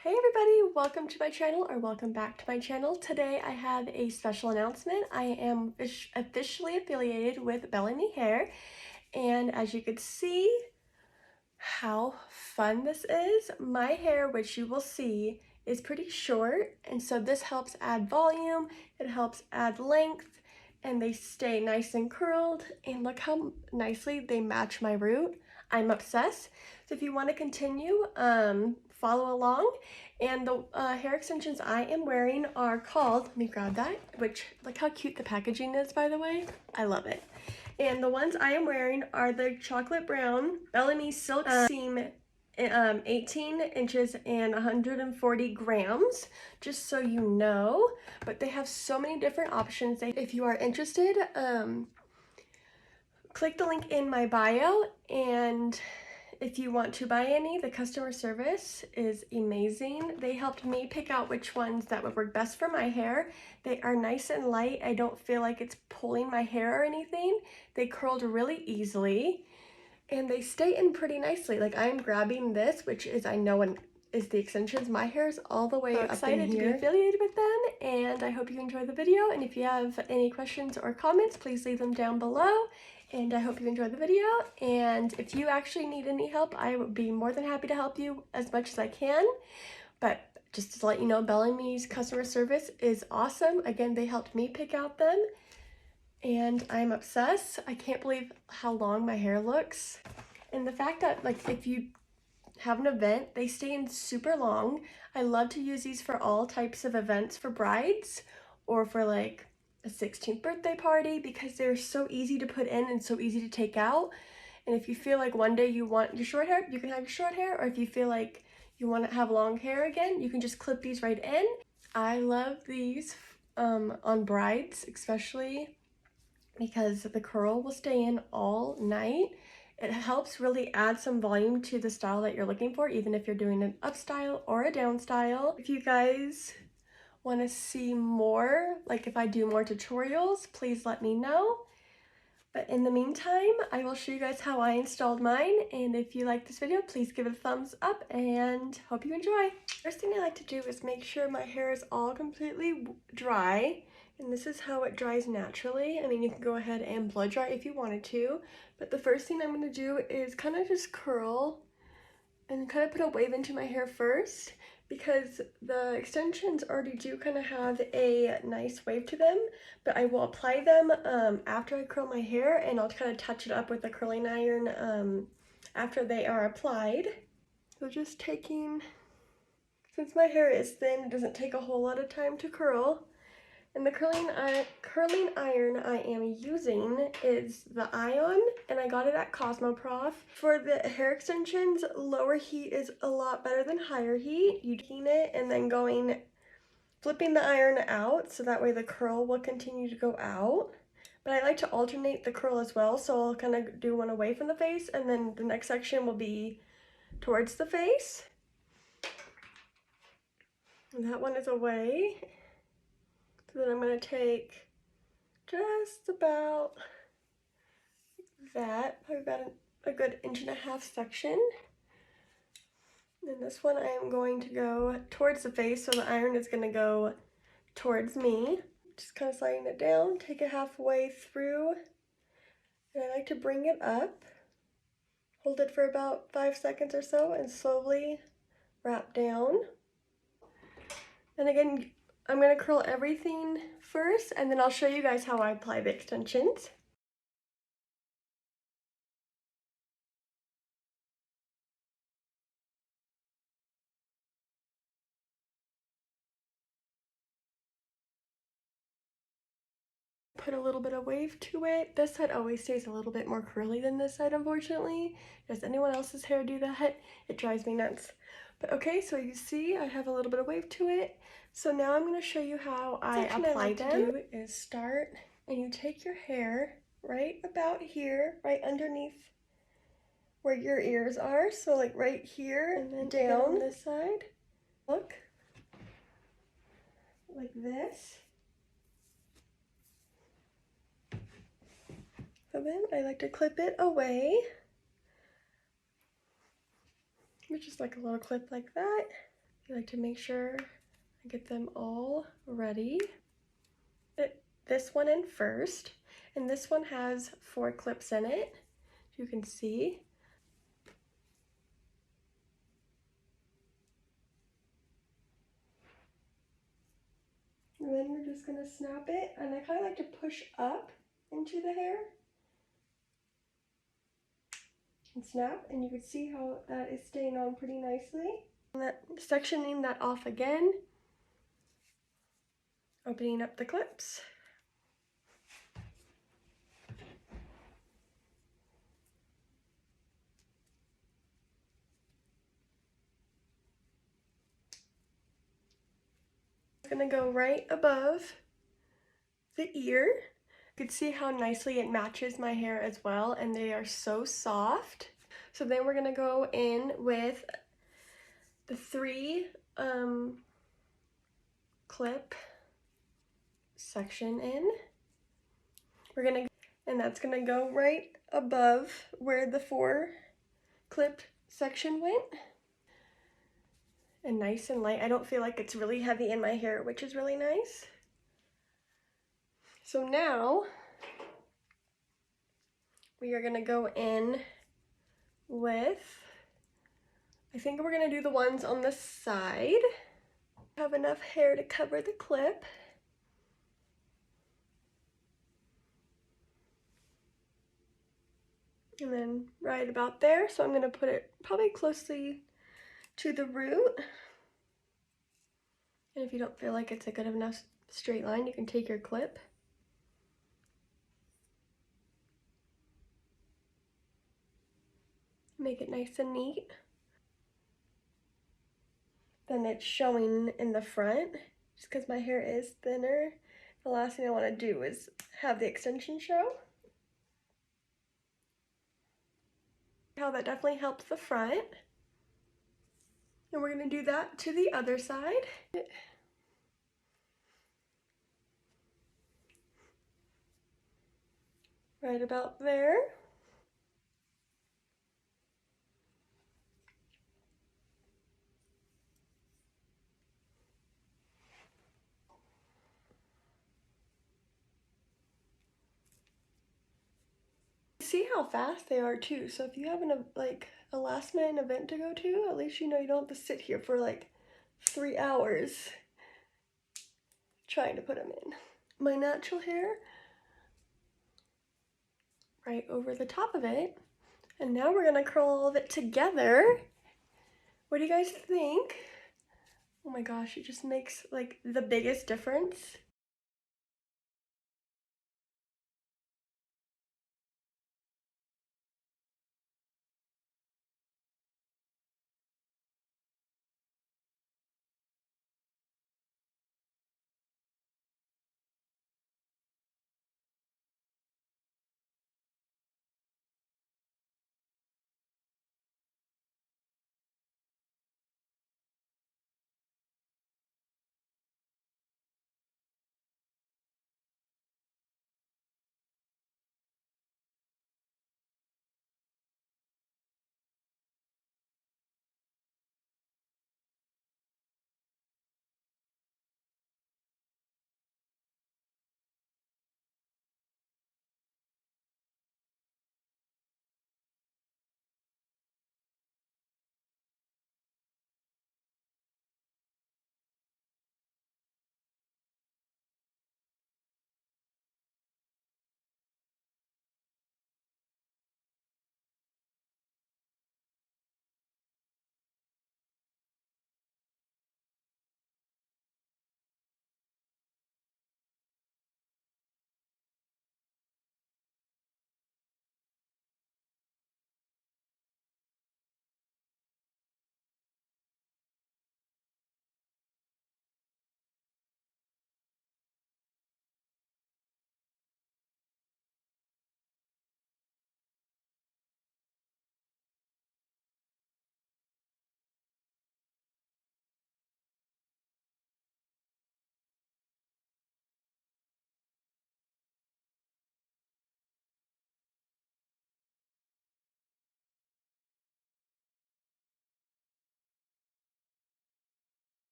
Hey everybody, welcome to my channel, or welcome back to my channel. Today I have a special announcement. I am officially affiliated with Bellami Hair, and as you can see how fun this is, my hair, which you will see, is pretty short, and so this helps add volume, it helps add length, and they stay nice and curled, and look how nicely they match my root. I'm obsessed. So if you want to continue, follow along. And the hair extensions I am wearing are called, let me grab that, which, look how cute the packaging is, by the way. I love it. And the ones I am wearing are the chocolate brown BellaMi Silk Seam 18 inches and 140 grams, just so you know. But they have so many different options. If you are interested, click the link in my bio, and if you want to buy any, the customer service is amazing. They helped me pick out which ones that would work best for my hair. They are nice and light. I don't feel like it's pulling my hair or anything. They curled really easily, and they stay in pretty nicely. Like, I'm grabbing this, which is, I know, is the extensions. My hair is all the way up in here. Excited to be affiliated with them, and I hope you enjoy the video. And if you have any questions or comments, please leave them down below. And I hope you enjoyed the video, and if you actually need any help, I would be more than happy to help you as much as I can. But just to let you know, Bellami's customer service is awesome. Again, they helped me pick out them, and I'm obsessed. I can't believe how long my hair looks. And the fact that, like, if you have an event, they stay in super long. I love to use these for all types of events, for brides or for like a 16th birthday party, because they're so easy to put in and so easy to take out. And if you feel like one day you want your short hair, you can have your short hair, or if you feel like you want to have long hair again, you can just clip these right in. I love these on brides especially, because the curl will stay in all night. It helps really add some volume to the style that you're looking for, even if you're doing an up style or a down style. If you guys want to see more, like if I do more tutorials, please let me know. But in the meantime, I will show you guys how I installed mine, and if you like this video, please give it a thumbs up, and hope you enjoy. First thing I like to do is make sure my hair is all completely dry, and this is how it dries naturally. I mean, you can go ahead and blow dry if you wanted to, but the first thing I'm going to do is kind of just curl and kind of put a wave into my hair first, because the extensions already do kind of have a nice wave to them, but I will apply them after I curl my hair, and I'll kind of touch it up with a curling iron after they are applied. So just taking, since my hair is thin, it doesn't take a whole lot of time to curl. And the curling iron I am using is the Ion, and I got it at Cosmoprof. For the hair extensions, lower heat is a lot better than higher heat. You heat it and then flipping the iron out, so that way the curl will continue to go out. But I like to alternate the curl as well, so I'll kind of do one away from the face, and then the next section will be towards the face. And that one is away. So then I'm going to take just about that, probably about a good 1.5 inch section. And this one I am going to go towards the face, so the iron is going to go towards me. Just kind of sliding it down, take it halfway through, and I like to bring it up, hold it for about 5 seconds or so, and slowly wrap down. And again, I'm going to curl everything first, and then I'll show you guys how I apply the extensions. Put a little bit of wave to it. This side always stays a little bit more curly than this side, unfortunately. Does anyone else's hair do that? It drives me nuts. But okay, so you see I have a little bit of wave to it. So now I'm going to show you how I apply them. What I like to do is start, and you take your hair right about here, right underneath where your ears are. So like right here, and then down this side. Look, like this. So then I like to clip it away, which is like a little clip like that. I like to make sure I get them all ready. Put this one in first, and this one has 4 clips in it, you can see. And then you're just gonna snap it, and I kind of like to push up into the hair and snap, and you can see how that is staying on pretty nicely. And sectioning that off again, opening up the clips. It's gonna go right above the ear. You can see how nicely it matches my hair as well, and they are so soft. So then we're gonna go in with the 3 clip section in. And that's gonna go right above where the 4 clip section went. And nice and light. I don't feel like it's really heavy in my hair, which is really nice. So now we are gonna go in with, I think we're gonna do the ones on the side. Have enough hair to cover the clip. And then right about there, so I'm gonna put it probably closely to the root. And if you don't feel like it's a good enough straight line, you can take your clip. Make it nice and neat. Then it's showing in the front, just because my hair is thinner. The last thing I want to do is have the extension show. How that definitely helps the front. And we're going to do that to the other side. Right about there. See how fast they are too. So if you have a last minute event to go to, at least you know you don't have to sit here for like 3 hours trying to put them in. My natural hair right over the top of it. And now we're gonna curl all of it together. What do you guys think? Oh my gosh, it just makes like the biggest difference.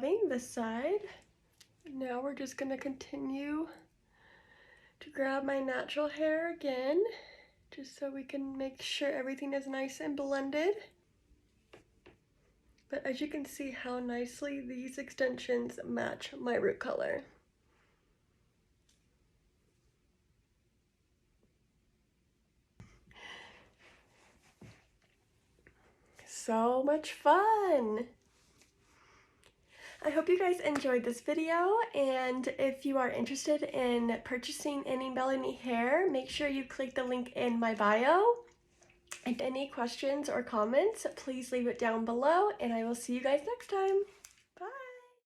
This side. Now we're just going to continue to grab my natural hair again, just so we can make sure everything is nice and blended. But as you can see how nicely these extensions match my root color. So much fun! I hope you guys enjoyed this video, and if you are interested in purchasing any BellaMi hair, make sure you click the link in my bio. And any questions or comments, please leave it down below, and I will see you guys next time.